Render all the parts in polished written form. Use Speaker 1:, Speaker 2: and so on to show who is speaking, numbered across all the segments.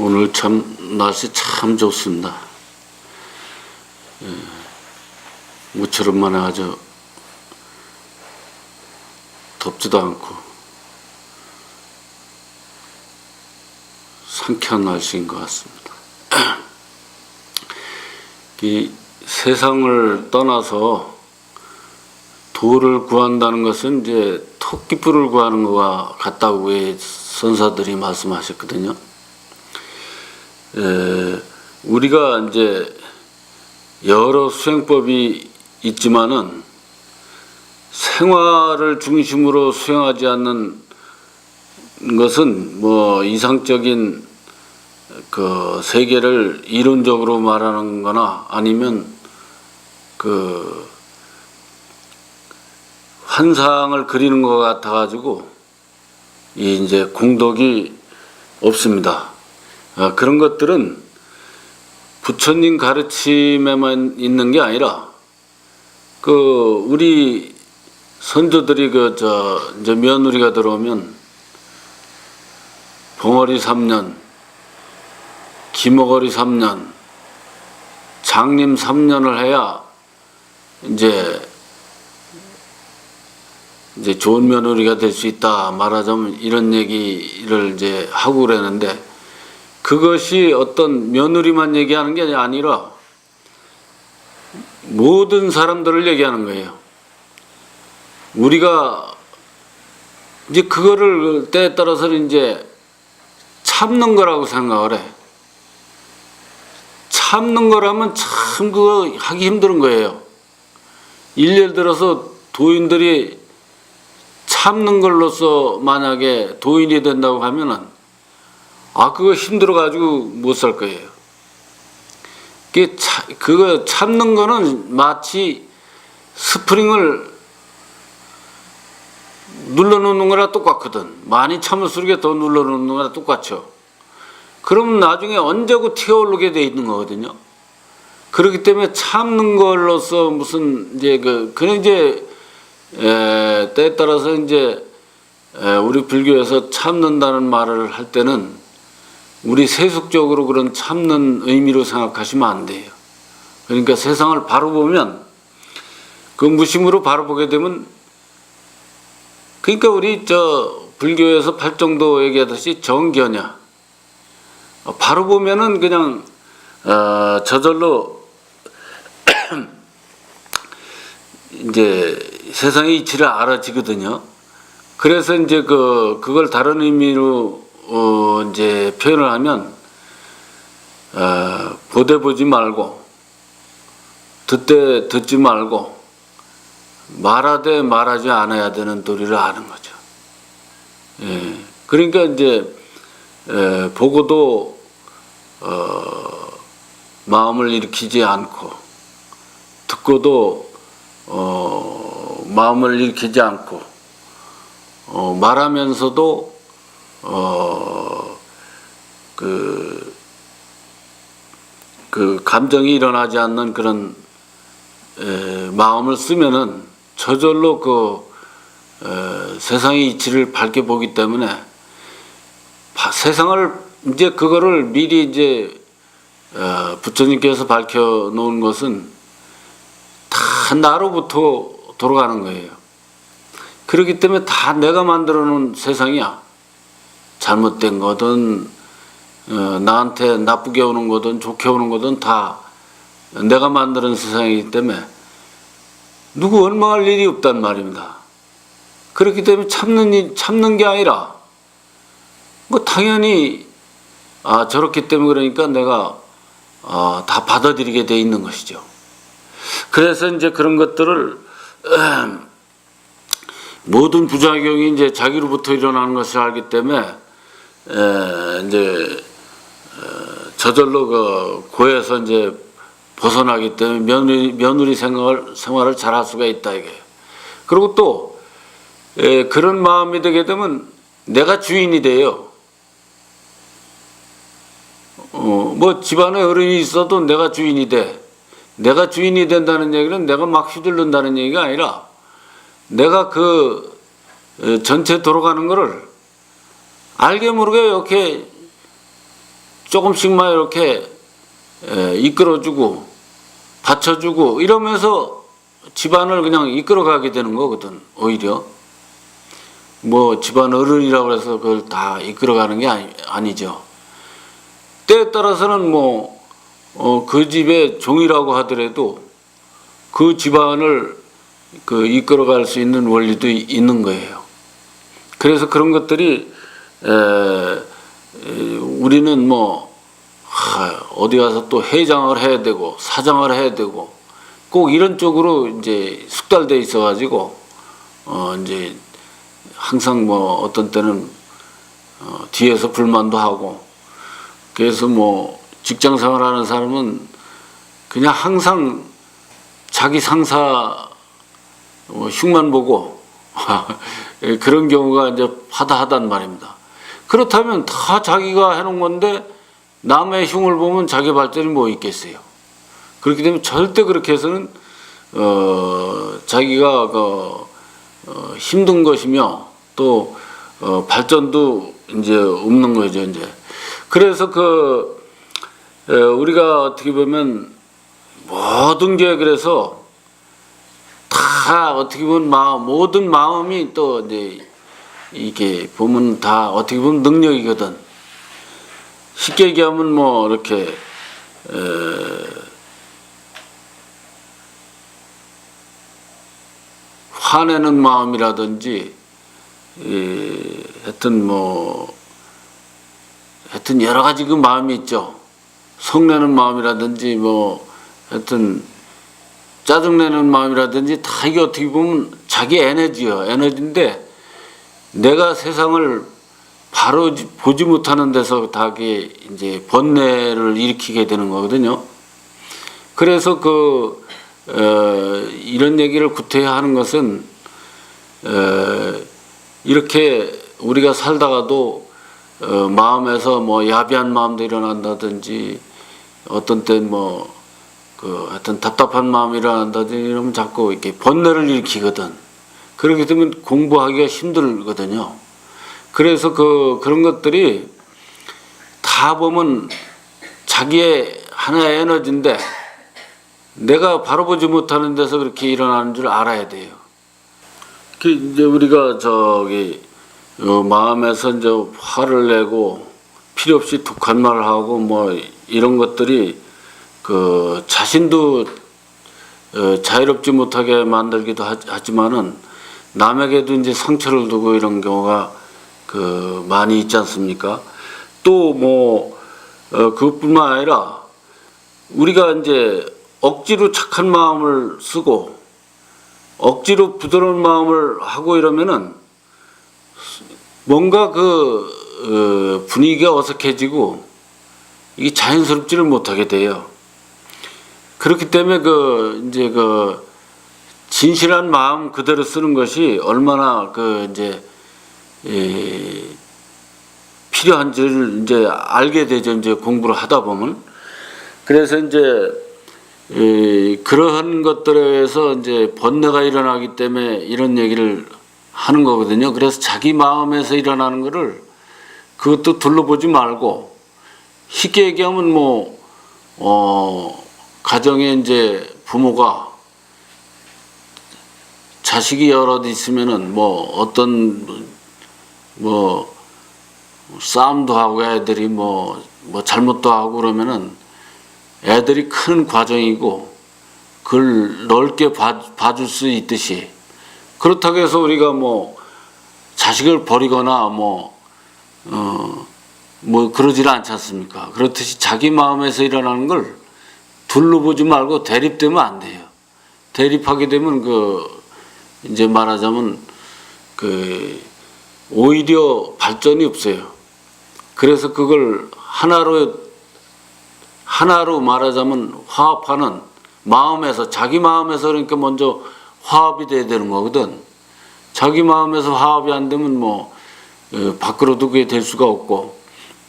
Speaker 1: 오늘 참 날씨 참 좋습니다. 모처럼만에 아주 덥지도 않고 상쾌한 날씨인 것 같습니다. 이 세상을 떠나서 도를 구한다는 것은 이제 토끼뿔을 구하는 것과 같다고 왜 선사들이 말씀하셨거든요. 우리가 이제 여러 수행법이 있지만은 생활을 중심으로 수행하지 않는 것은 뭐 이상적인 그 세계를 이론적으로 말하는 거나 아니면 그 환상을 그리는 것 같아 가지고 이제 공덕이 없습니다. 그런 것들은 부처님 가르침에만 있는 게 아니라 그 우리 선조들이 이제 며느리가 들어오면 봉어리 3년, 기머거리 3년, 장림 3년을 해야 이제 좋은 며느리가 될 수 있다 말하자면 이런 얘기를 이제 하고 그러는데, 그것이 어떤 며느리만 얘기하는 게 아니라 모든 사람들을 얘기하는 거예요. 우리가 이제 그거를 때에 따라서는 이제 참는 거라고 생각을 해. 참는 거라면 참 그거 하기 힘든 거예요. 예를 들어서 도인들이 참는 걸로써 만약에 도인이 된다고 하면은 그거 힘들어가지고 못 살 거예요. 그거 참는 거는 마치 스프링을 눌러놓는 거랑 똑같거든. 많이 참을수록 더 눌러놓는 거랑 똑같죠. 그러면 나중에 언제고 튀어오르게 돼 있는 거거든요. 그렇기 때문에 참는 걸로써 무슨 그런 이제 때에 따라서 이제 우리 불교에서 참는다는 말을 할 때는 우리 세속적으로 그런 참는 의미로 생각하시면 안 돼요. 그러니까 세상을 바로 보면 그 무심으로 바로 보게 되면, 그러니까 우리 불교에서 팔정도 얘기하듯이 정견야, 바로 보면은 그냥 저절로 이제 세상의 이치를 알아지거든요. 그래서 이제 그걸 다른 의미로 이제 표현을 하면 보되 보지 말고 듣되 듣지 말고 말하되 말하지 않아야 되는 도리를 아는 거죠. 그러니까 이제 보고도 마음을 일으키지 않고 듣고도 마음을 일으키지 않고 말하면서도 그 감정이 일어나지 않는 그런 마음을 쓰면은 저절로 세상의 이치를 밝게 보기 때문에 세상을 이제 그거를 미리 이제 부처님께서 밝혀 놓은 것은 다 나로부터 돌아가는 거예요. 그렇기 때문에 다 내가 만들어 놓은 세상이야. 잘못된 거든 나한테 나쁘게 오는 거든 좋게 오는 거든 다 내가 만드는 세상이기 때문에 누구 원망할 일이 없단 말입니다. 그렇기 때문에 참는 게 아니라 뭐 당연히 저렇기 때문에 그러니까 내가 다 받아들이게 돼 있는 것이죠. 그래서 이제 그런 것들을 모든 부작용이 이제 자기로부터 일어나는 것을 알기 때문에 이제 저절로 고에서 이제 벗어나기 때문에 며느리 생활을 잘 할 수가 있다 이게. 그리고 또 그런 마음이 되게 되면 내가 주인이 돼요. 뭐 집안에 어른이 있어도 내가 주인이 돼. 내가 주인이 된다는 얘기는 내가 막 휘둘른다는 얘기가 아니라 내가 전체 돌아가는 거를 알게 모르게 이렇게 조금씩만 이렇게 이끌어주고 받쳐주고 이러면서 집안을 그냥 이끌어가게 되는 거거든. 오히려 뭐 집안 어른이라고 해서 그걸 다 이끌어가는 게 아니죠. 때에 따라서는 뭐 그 집의 종이라고 하더라도 그 집안을 그 이끌어갈 수 있는 원리도 있는 거예요. 그래서 그런 것들이 우리는 뭐 어디 가서 또 회장을 해야 되고 사장을 해야 되고 꼭 이런 쪽으로 이제 숙달돼 있어가지고 이제 항상 뭐 어떤 때는 뒤에서 불만도 하고 그래서 뭐 직장 생활하는 사람은 그냥 항상 자기 상사 흉만 보고 그런 경우가 이제 하다하단 말입니다. 그렇다면 다 자기가 해놓은 건데 남의 흉을 보면 자기 발전이 뭐 있겠어요. 그렇기 때문에 절대 그렇게 해서는 자기가 힘든 것이며 또 발전도 이제 없는 거죠. 이제 그래서 우리가 어떻게 보면 모든 게 그래서 다 어떻게 보면 모든 마음이 또 이제 이게 보면 다 어떻게 보면 능력이거든. 쉽게 얘기하면 뭐 이렇게 화내는 마음이라든지 하여튼 여러 가지 그 마음이 있죠. 성내는 마음이라든지 뭐 하여튼 짜증내는 마음이라든지 다 이게 어떻게 보면 자기 에너지인데 내가 세상을 바로 보지 못하는 데서 다 이제 번뇌를 일으키게 되는 거거든요. 그래서 이런 얘기를 구태여 하는 것은 이렇게 우리가 살다가도 마음에서 뭐 야비한 마음도 일어난다든지 어떤 땐 하여튼 답답한 마음이 일어난다든지 이러면 자꾸 이렇게 번뇌를 일으키거든. 그렇기 때문에 공부하기가 힘들거든요. 그래서 그런 것들이 다 보면 자기의 하나의 에너지인데 내가 바로 보지 못하는 데서 그렇게 일어나는 줄 알아야 돼요. 이제 우리가 마음에서 이제 화를 내고 필요 없이 독한 말을 하고 뭐 이런 것들이 자신도 자유롭지 못하게 만들기도 하지만은 남에게도 이제 상처를 두고 이런 경우가 많이 있지 않습니까? 또 그것뿐만 아니라 우리가 이제 억지로 착한 마음을 쓰고 억지로 부드러운 마음을 하고 이러면은 뭔가 분위기가 어색해지고 이게 자연스럽지를 못하게 돼요. 그렇기 때문에 이제 진실한 마음 그대로 쓰는 것이 얼마나 이제 필요한지를 이제 알게 되죠. 이제 공부를 하다 보면. 그래서 이제 그러한 것들에 의해서 이제 번뇌가 일어나기 때문에 이런 얘기를 하는 거거든요. 그래서 자기 마음에서 일어나는 거를 그것도 둘러보지 말고 쉽게 얘기하면 가정에 이제 부모가 자식이 여럿 있으면은 싸움도 하고 애들이 잘못도 하고 그러면은 애들이 큰 과정이고 그걸 넓게 봐줄 수 있듯이 그렇다고 해서 우리가 자식을 버리거나 그러질 않지 않습니까? 그렇듯이 자기 마음에서 일어나는 걸 둘러보지 말고 대립되면 안 돼요. 대립하게 되면 이제 말하자면 오히려 발전이 없어요. 그래서 그걸 하나로 말하자면 화합하는 마음에서 자기 마음에서 그러니까 먼저 화합이 돼야 되는 거거든. 자기 마음에서 화합이 안 되면 밖으로도 그게 될 수가 없고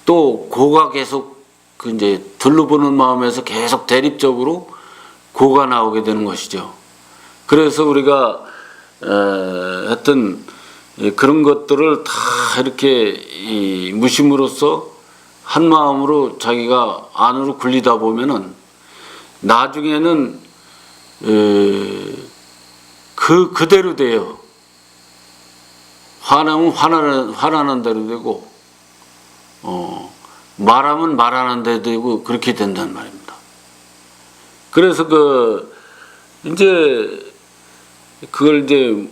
Speaker 1: 또 고가 계속 이제 둘러보는 마음에서 계속 대립적으로 고가 나오게 되는 것이죠. 그래서 우리가 하여튼 그런 것들을 다 이렇게 무심으로써 한 마음으로 자기가 안으로 굴리다 보면은 나중에는 그대로 돼요. 화나면 화나는 대로 되고, 말하면 말하는 대로 되고, 그렇게 된단 말입니다. 그래서 이제, 그걸 이제,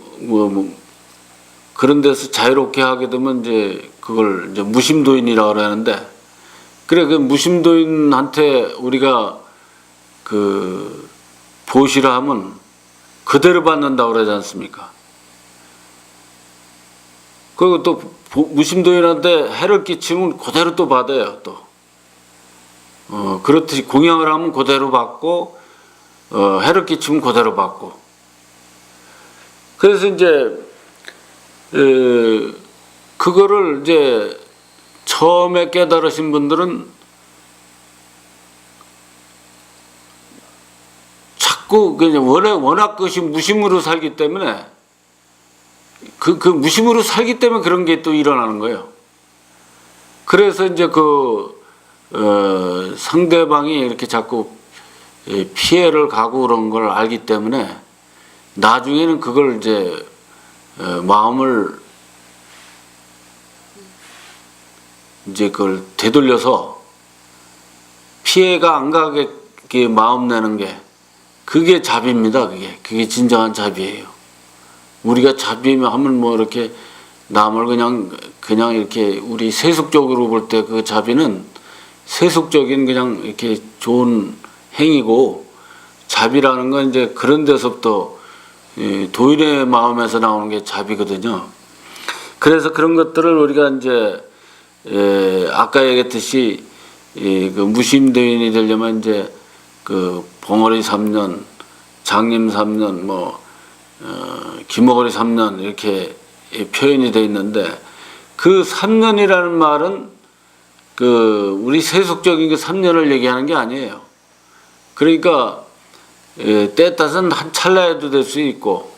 Speaker 1: 그런 데서 자유롭게 하게 되면 이제, 그걸 이제 무심도인이라고 그러는데, 그래, 그 무심도인한테 우리가 보시라 하면 그대로 받는다고 그러지 않습니까? 그리고 또 무심도인한테 해를 끼치면 그대로 또 받아요, 또. 그렇듯이 공양을 하면 그대로 받고, 해를 끼치면 그대로 받고. 그래서 이제, 그거를 이제 처음에 깨달으신 분들은 자꾸 그냥 워낙 그것이 무심으로 살기 때문에 그 무심으로 살기 때문에 그런 게 또 일어나는 거예요. 그래서 이제 상대방이 이렇게 자꾸 피해를 가고 그런 걸 알기 때문에 나중에는 그걸 이제 마음을 이제 그걸 되돌려서 피해가 안 가게 마음 내는 게 그게 자비입니다. 그게 진정한 자비예요. 우리가 자비면 하면 뭐 이렇게 남을 그냥 이렇게 우리 세속적으로 볼 때 그 자비는 세속적인 그냥 이렇게 좋은 행위고, 자비라는 건 이제 그런 데서부터 도인의 마음에서 나오는 게 자비거든요. 그래서 그런 것들을 우리가 이제 아까 얘기했듯이 그 무심도인이 되려면 이제 봉어리 3년, 장림 3년, 기머거리 3년 이렇게 표현이 되어 있는데, 그 3년이라는 말은 우리 세속적인 그 3년을 얘기하는 게 아니에요. 그러니까 때에 따라서는 한 찰나에도 될 수 있고,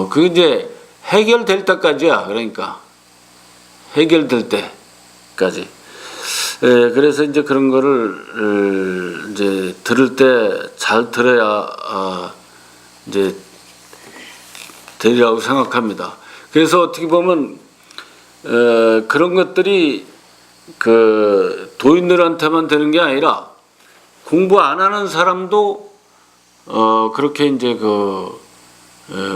Speaker 1: 그게 이제 해결될 때까지야. 그러니까 해결될 때까지. 그래서 이제 그런 거를 이제 들을 때 잘 들어야 이제 되리라고 생각합니다. 그래서 어떻게 보면 그런 것들이 도인들한테만 되는 게 아니라 공부 안 하는 사람도 그렇게 이제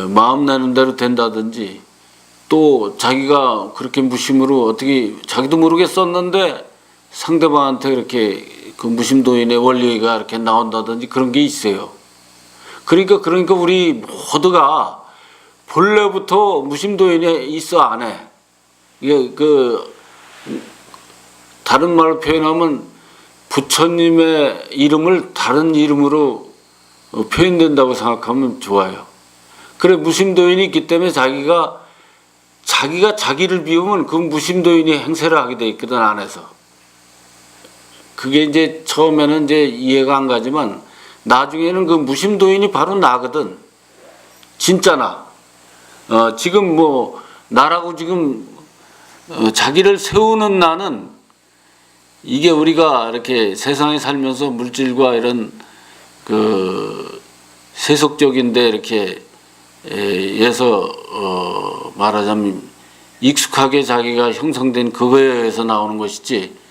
Speaker 1: 마음 내는 대로 된다든지, 또 자기가 그렇게 무심으로 어떻게 자기도 모르게 썼는데 상대방한테 이렇게 그 무심도인의 원리가 이렇게 나온다든지 그런 게 있어요. 그러니까 우리 모두가 본래부터 무심도인에 있어 안에. 이게 다른 말로 표현하면 부처님의 이름을 다른 이름으로 표현된다고 생각하면 좋아요. 그래, 무심도인이 있기 때문에 자기가 자기를 비우면 그 무심도인이 행세를 하게 돼 있거든, 안에서. 그게 이제 처음에는 이제 이해가 안 가지만 나중에는 그 무심도인이 바로 나거든. 진짜 나. 지금 나라고 지금 자기를 세우는 나는, 이게 우리가 이렇게 세상에 살면서 물질과 이런 세속적인데 이렇게 말하자면 익숙하게 자기가 형성된 그거에 의해서 나오는 것이지.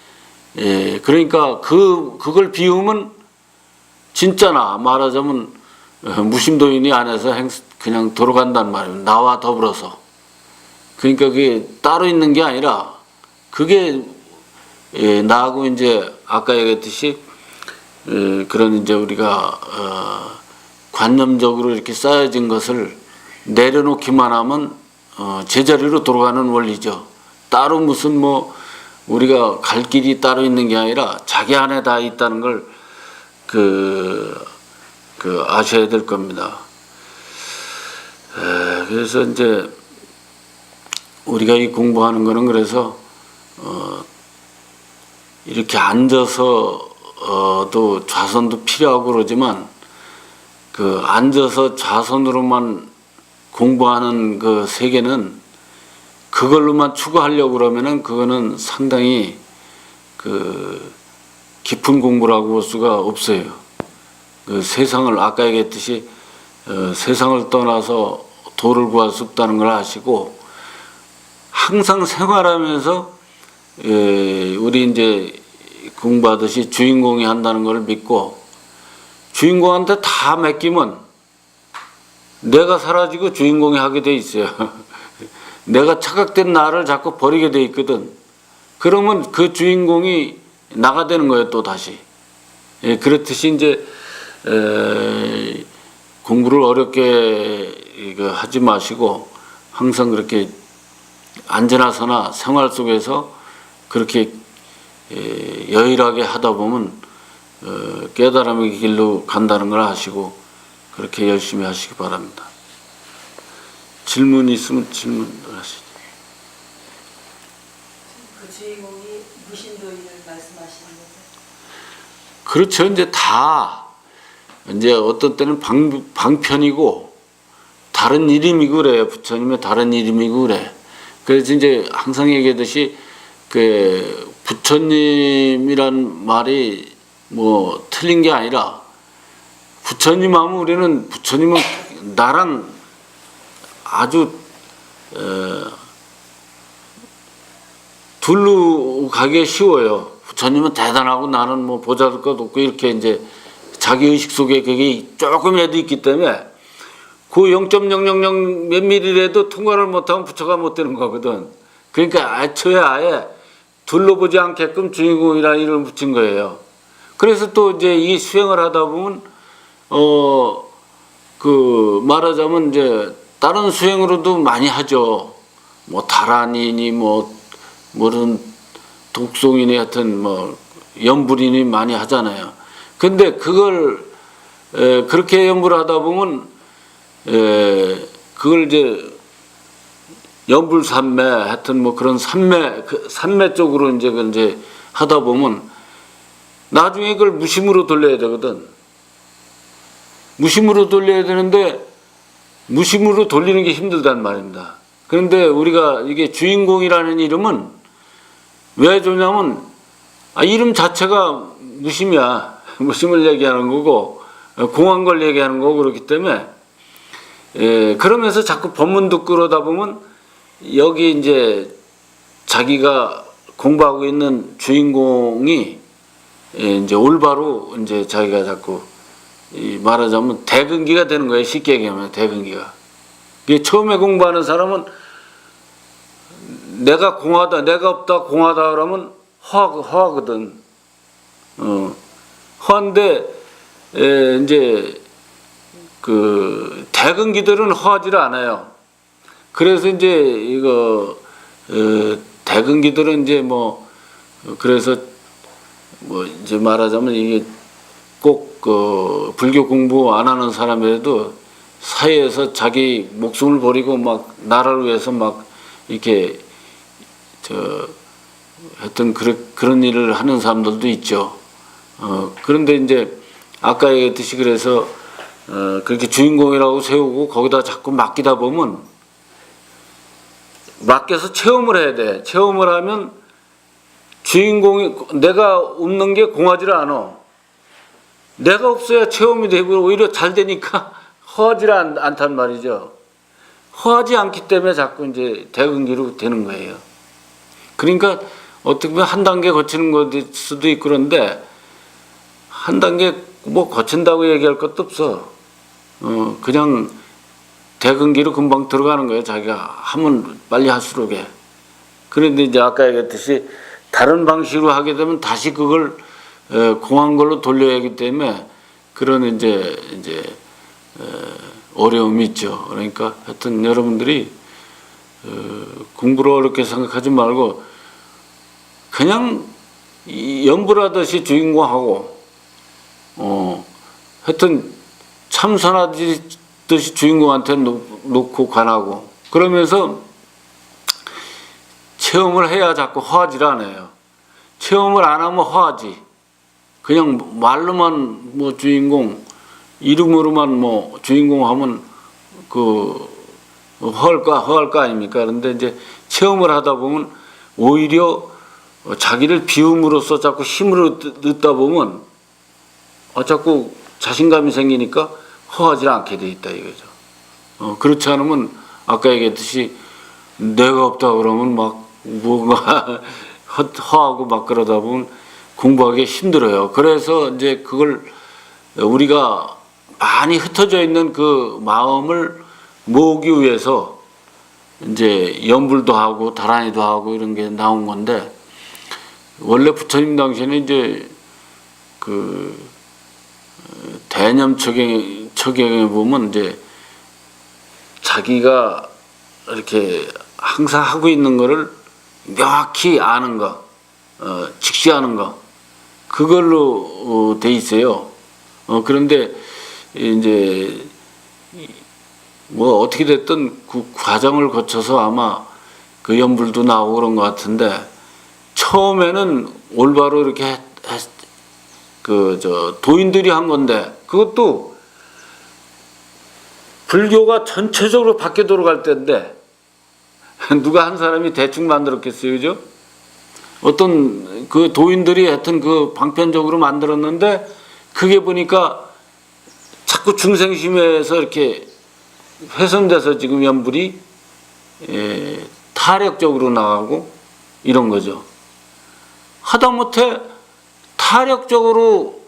Speaker 1: 그러니까 그걸 비우면 진짜 나, 말하자면 무심도인이 안에서 그냥 돌아간단 말이에요. 나와 더불어서. 그러니까 그게 따로 있는 게 아니라 그게 나하고 이제 아까 얘기했듯이 그런 이제 우리가 관념적으로 이렇게 쌓여진 것을 내려놓기만 하면 제자리로 돌아가는 원리죠. 따로 무슨 우리가 갈 길이 따로 있는 게 아니라 자기 안에 다 있다는 걸 아셔야 될 겁니다. 그래서 이제 우리가 이 공부하는 거는 그래서 이렇게 앉아서도 좌선도 필요하고 그러지만 앉아서 좌선으로만 공부하는 세계는 그걸로만 추구하려고 그러면은 그거는 상당히 그 깊은 공부라고 볼 수가 없어요. 그 세상을 아까 얘기했듯이 세상을 떠나서 도를 구할 수 없다는 걸 아시고 항상 생활하면서 우리 이제 공부하듯이 주인공이 한다는 걸 믿고 주인공한테 다 맡기면 내가 사라지고 주인공이 하게 돼 있어요. 내가 착각된 나를 자꾸 버리게 돼 있거든. 그러면 그 주인공이 나가 되는 거예요, 또 다시. 그렇듯이 이제 공부를 어렵게 하지 마시고 항상 그렇게 안전하서나 생활 속에서 그렇게 여일하게 하다 보면 깨달음의 길로 간다는 걸 아시고 그렇게 열심히 하시기 바랍니다. 질문 있으면 질문을 하시죠.
Speaker 2: 그 주인공이 무신도인을 말씀하시는 거죠?
Speaker 1: 그렇죠. 이제 다 이제 어떤 때는 방편이고 다른 이름이고 그래요. 부처님의 다른 이름이고 그래. 그래서 이제 항상 얘기하듯이 그 부처님이란 말이 뭐 틀린 게 아니라 부처님 하면 우리는 부처님은 나랑 아주 둘로 가기 쉬워요. 부처님은 대단하고 나는 뭐 보잘것 없고 이렇게 이제 자기 의식 속에 그게 조금이라도 있기 때문에 그 0.000 몇 미리라도 통과를 못하면 부처가 못 되는 거거든. 그러니까 애초에 아예 둘러보지 않게끔 주인공이라는 이름을 붙인 거예요. 그래서 또 이제 이 수행을 하다 보면 그 말하자면 이제 다른 수행으로도 많이 하죠. 뭐 다란이니 뭐 뭐는 독송이니 하여튼 뭐 연불이니 많이 하잖아요. 근데 그걸 그렇게 연불을 하다 보면 그걸 이제 연불산매 하여튼 뭐 그런 산매 쪽으로 이제 하다 보면 나중에 그걸 무심으로 돌려야 되거든. 무심으로 돌려야 되는데 무심으로 돌리는 게 힘들단 말입니다. 그런데 우리가 이게 주인공이라는 이름은 왜 좋냐면 이름 자체가 무심이야. 무심을 얘기하는 거고 공한 걸 얘기하는 거고 그렇기 때문에 그러면서 자꾸 법문도 끌어다 보면 여기 이제 자기가 공부하고 있는 주인공이 이제 올바로 이제 자기가 자꾸 말하자면 대근기가 되는 거예요. 쉽게 얘기하면 대근기가. 이게 처음에 공부하는 사람은 내가 공하다, 내가 없다, 공하다 그러면 허하거든. 허한데 이제 그 대근기들은 허하지를 않아요. 그래서 이제 이거 대근기들은 이제 뭐 그래서 뭐 이제 말하자면 이게 꼭 그 불교 공부 안 하는 사람이라도 사회에서 자기 목숨을 버리고 막 나라를 위해서 막 이렇게 하여튼 그런 일을 하는 사람들도 있죠. 그런데 이제 아까 얘기했듯이 그래서 그렇게 주인공이라고 세우고 거기다 자꾸 맡기다 보면 맡겨서 체험을 해야 돼. 체험을 하면 주인공이 내가 없는 게 공하지를 않아. 내가 없어야 체험이 되고 오히려 잘 되니까 허하지를 않단 말이죠. 허하지 않기 때문에 자꾸 이제 대근기로 되는 거예요. 그러니까 어떻게 보면 한 단계 거치는 걸 수도 있고 그런데 한 단계 뭐 거친다고 얘기할 것도 없어. 그냥 대근기로 금방 들어가는 거예요. 자기가 하면 빨리 할수록에. 그런데 이제 아까 얘기했듯이 다른 방식으로 하게 되면 다시 그걸 공한 걸로 돌려야 하기 때문에 그런 이제 어려움이 있죠. 그러니까 하여튼 여러분들이 공부를 어렵게 생각하지 말고 그냥 연불하듯이 주인공하고 하여튼 참선하듯이 주인공한테 놓고 관하고 그러면서 체험을 해야 자꾸 허하지를 않아요. 체험을 안 하면 허하지. 그냥 말로만 뭐 주인공, 이름으로만 뭐 주인공 하면 그 허할 거 아닙니까? 그런데 이제 체험을 하다 보면 오히려 자기를 비움으로써 자꾸 힘으로 넣다 보면 자꾸 자신감이 생기니까 허하지 않게 돼 있다 이거죠. 그렇지 않으면 아까 얘기했듯이 내가 없다 그러면 막 뭔가 허하고 막 그러다 보면 공부하기 힘들어요. 그래서 이제 그걸 우리가 많이 흩어져 있는 그 마음을 모으기 위해서 이제 연불도 하고 다란이도 하고 이런 게 나온 건데, 원래 부처님 당시에는 이제 그 대념 처경에 보면 이제 자기가 이렇게 항상 하고 있는 거를 명확히 아는 거, 직시하는 거, 그걸로 돼 있어요. 그런데 이제 뭐 어떻게 됐든 그 과정을 거쳐서 아마 그 연불도 나오고 그런 것 같은데, 처음에는 올바로 이렇게 도인들이 한 건데, 그것도 불교가 전체적으로 바뀌어 돌아갈 때인데 누가 한 사람이 대충 만들었겠어요, 그죠? 어떤 그 도인들이 하여튼 그 방편적으로 만들었는데, 그게 보니까 자꾸 중생심에서 이렇게 훼손돼서 지금 연불이 타력적으로 나가고 이런 거죠. 하다못해 타력적으로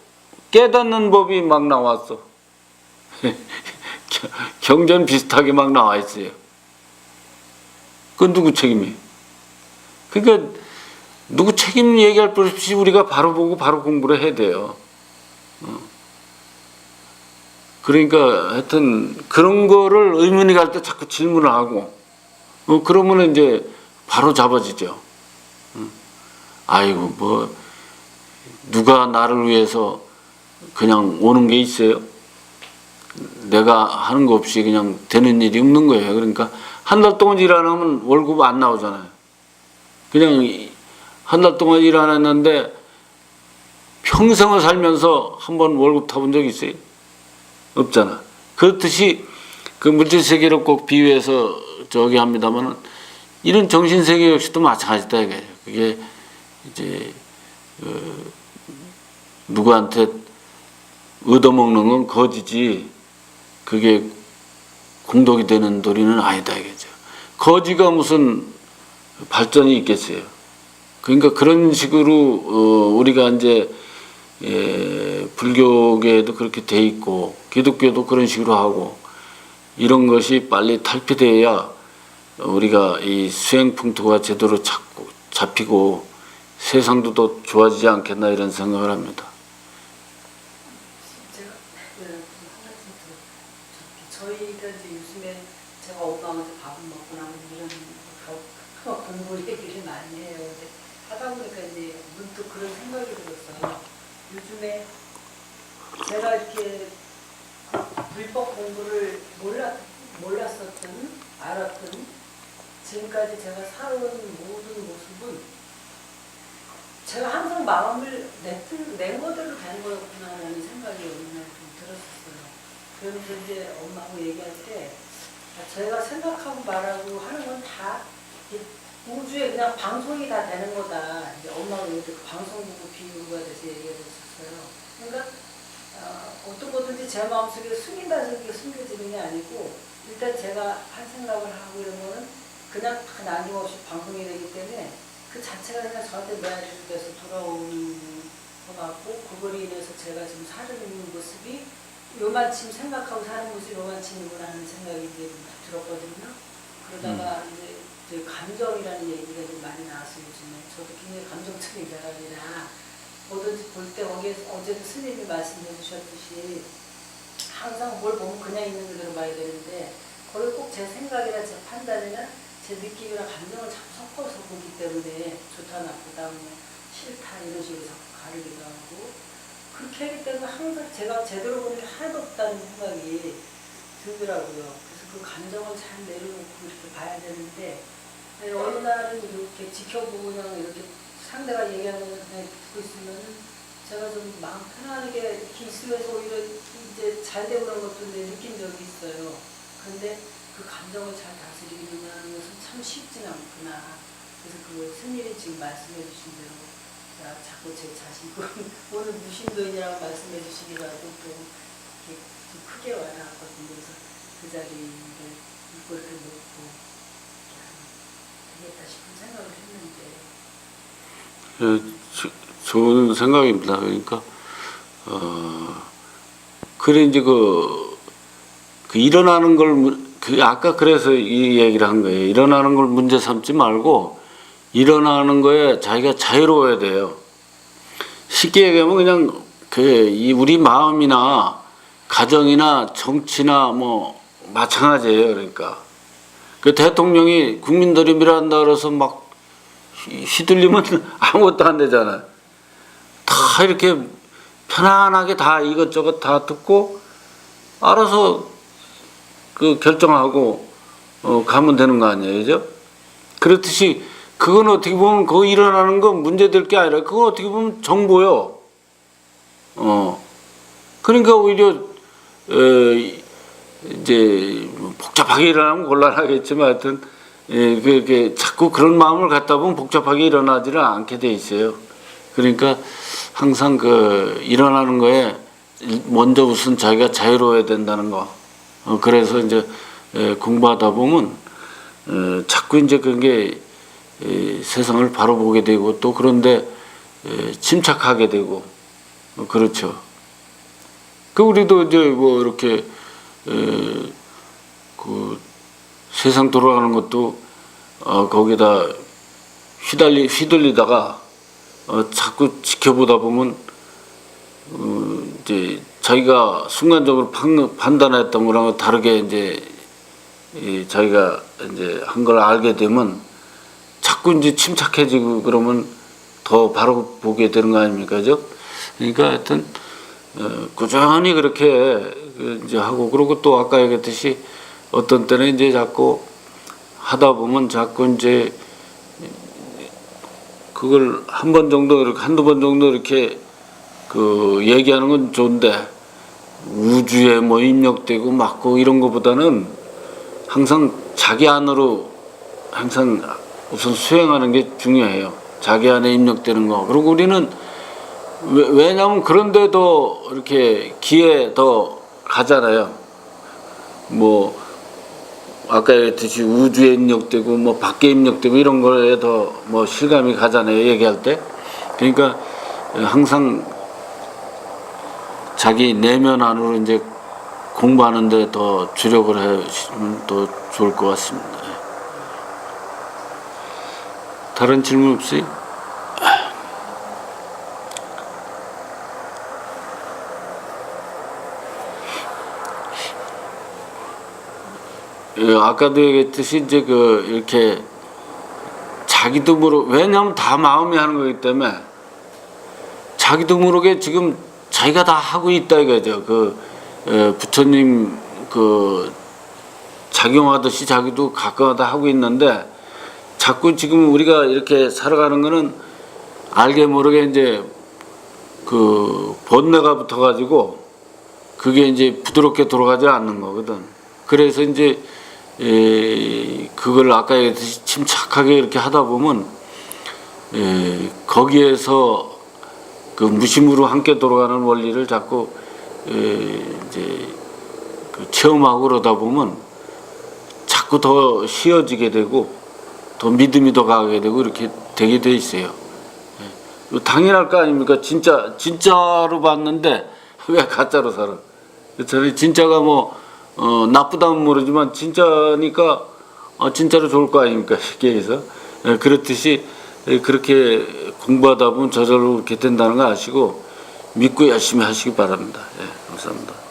Speaker 1: 깨닫는 법이 막 나왔어. 경전 비슷하게 막 나와 있어요. 그건 누구 책임이에요? 그러니까 누구 책임 얘기할 것 없이 우리가 바로 보고 바로 공부를 해야 돼요. 그러니까 하여튼 그런 거를 의문이 갈 때 자꾸 질문을 하고, 그러면 이제 바로 잡아지죠. 아이고 뭐 누가 나를 위해서 그냥 오는 게 있어요? 내가 하는 거 없이 그냥 되는 일이 없는 거예요. 그러니까 한 달 동안 일 안 하면 월급 안 나오잖아요. 그냥 한 달 동안 일 안 했는데 평생을 살면서 한 번 월급 타본 적 있어요? 없잖아. 그렇듯이 그 물질세계를 꼭 비유해서 저기 합니다만은, 이런 정신세계 역시도 마찬가지다 이거예요. 그게 이제 누구한테 얻어먹는 건 거지지, 그게 공덕이 되는 도리는 아니다 이거죠. 거지가 무슨 발전이 있겠어요. 그러니까 그런 식으로 우리가 이제 불교계에도 그렇게 돼 있고 기독교도 그런 식으로 하고, 이런 것이 빨리 탈피돼야 우리가 이 수행 풍토가 제대로 잡히고 세상도 더 좋아지지 않겠나 이런 생각을 합니다.
Speaker 2: 제가 한 가지 더, 저희가 이제 요즘에 제가 엄마한테 밥을 먹고 나면 이런 공부 얘기를 많이 해요. 근데 하다 보니까 이제 문득 그런 생각이 들었어요. 요즘에 제가 이렇게 불법 공부를 알았던 지금까지 제가 살아온 모든 모습은 제가 항상 마음을 낸 거대로 된 거였구나라는 생각이 어느 날 좀 들었었어요. 그러면서 이제 엄마하고 얘기할 때 제가 생각하고 말하고 하는 건 다 우주에 그냥 방송이 다 되는 거다. 이제 엄마가 그 방송국을 비유가 돼서 얘기했었어요. 그러니까 어떤 거든지 제 마음속에 숨긴다는 게 숨겨지는 게 아니고, 일단 제가 한 생각을 하고 이런 거는 그냥 다 나김없이 방송이 되기 때문에 그 자체가 그냥 저한테 메아리로 돼서 돌아오는 것 같고, 그걸로 인해서 제가 지금 살아있는 모습이 요만침 생각하고 사는 모습이 요만침이구나 하는 생각이 이제 들었거든요. 그러다가 이제 감정이라는 얘기가 좀 많이 나왔어요. 요즘에 저도 굉장히 감정적인 사람이라 뭐든지 볼 때 거기에서 어제도 스님이 말씀해 주셨듯이 항상 뭘 보면 그냥 있는 그대로 봐야 되는데, 거기 꼭 제 생각이나 제 판단이나 제 느낌이나 감정을 자꾸 섞어서 보기 때문에 좋다 나쁘다 뭐 싫다 이런 식으로 자꾸 가르기도 하고, 그렇게 하기 때문에 항상 제가 제대로 보는 게 하나도 없다는 생각이 들더라고요. 그래서 그 감정을 잘 내려놓고 이렇게 봐야 되는데, 어느 날은 이렇게 지켜보고 그냥 이렇게 상대가 얘기하는 걸 그냥 듣고 있으면 제가 좀 마음 편안하게 이렇게 있으면서 오히려 이제 잘 되고 그런 것도 느낀 적이 있어요. 근데 그 감정을 잘 다스리는 것은 참 쉽지는 않구나. 그래서 그 스님이 지금 말씀해 주신 대로 나 자꾸 제 자신 오늘 무신론이라고 말씀해 주시기라도 또 이렇게 좀 크게 와닿았거든요. 그래서 그 자리를 입고 이렇게 놓고 이렇게 하면 되겠다 싶은 생각을 했는데
Speaker 1: 좋은 생각입니다. 그러니까 그래 이제 그 일어나는 걸 아까 그래서 이 얘기를 한 거예요. 일어나는 걸 문제 삼지 말고 일어나는 거에 자기가 자유로워야 돼요. 쉽게 얘기하면 그냥 이 우리 마음이나 가정이나 정치나 뭐 마찬가지예요. 그러니까 그 대통령이 국민들이 밀어한다 그래서 막 휘둘리면 아무것도 안 되잖아요. 다 이렇게 편안하게 다 이것저것 다 듣고 알아서 그 결정하고 가면 되는 거 아니에요, 그죠? 그렇듯이 그건 어떻게 보면 그 일어나는 건 문제될 게 아니라 그건 어떻게 보면 정보요. 그러니까 오히려 이제 복잡하게 일어나면 곤란하겠지만 하여튼 그렇게 자꾸 그런 마음을 갖다 보면 복잡하게 일어나지를 않게 돼 있어요. 그러니까 항상 그 일어나는 거에 먼저 우선 자기가 자유로워야 된다는 거. 그래서 이제 공부하다 보면 자꾸 이제 그게 세상을 바로 보게 되고 또 그런데 침착하게 되고 그렇죠. 그 우리도 이제 뭐 이렇게 그 세상 돌아가는 것도 거기다 휘둘리다가 자꾸 지켜보다 보면 이제 자기가 순간적으로 판단했던 거랑 다르게 이제 자기가 이제 한 걸 알게 되면 자꾸 이제 침착해지고 그러면 더 바로 보게 되는 거 아닙니까, 죠? 그러니까 하여튼 꾸준히 그렇게 이제 하고 그러고 또 아까 얘기했듯이 어떤 때는 이제 자꾸 하다 보면 자꾸 이제 그걸 한 번 정도 이렇게 한두 번 정도 이렇게 그 얘기하는 건 좋은데 우주에 뭐 입력되고 맞고 이런 것보다는 항상 자기 안으로 항상 우선 수행하는 게 중요해요. 자기 안에 입력되는 거. 그리고 우리는 왜냐하면 그런데도 이렇게 기에 더 가잖아요. 뭐 아까 얘기했듯이 우주에 입력되고 뭐 밖에 입력되고 이런 거에 더 뭐 실감이 가잖아요. 얘기할 때. 그러니까 항상 자기 내면 안으로 이제 공부하는데 더 주력을 하시면 더 좋을 것 같습니다. 다른 질문 없어요? 아까도 얘기했듯이 이제 그 이렇게 자기도 왜냐하면 다 마음이 하는 거기 때문에 자기도 모르게 지금 자기가 다 하고 있다 이거죠. 부처님 작용하듯이 자기도 가까워다 하고 있는데 자꾸 지금 우리가 이렇게 살아가는 거는 알게 모르게 이제 그 번뇌가 붙어가지고 그게 이제 부드럽게 돌아가지 않는 거거든. 그래서 이제 그걸 아까 얘기했듯이 침착하게 이렇게 하다 보면 거기에서 그 무심으로 함께 돌아가는 원리를 자꾸 이제 체험하고 그러다 보면 자꾸 더 쉬워지게 되고 더 믿음이 더 가게 되고 이렇게 되게 돼 있어요. 당연할 거 아닙니까? 진짜로 봤는데 왜 가짜로 살아? 저는 진짜가 뭐 나쁘다면 모르지만 진짜니까 진짜로 좋을 거 아닙니까? 쉽게 해서 그렇듯이 그렇게 공부하다 보면 저절로 그렇게 된다는 거 아시고 믿고 열심히 하시기 바랍니다. 감사합니다.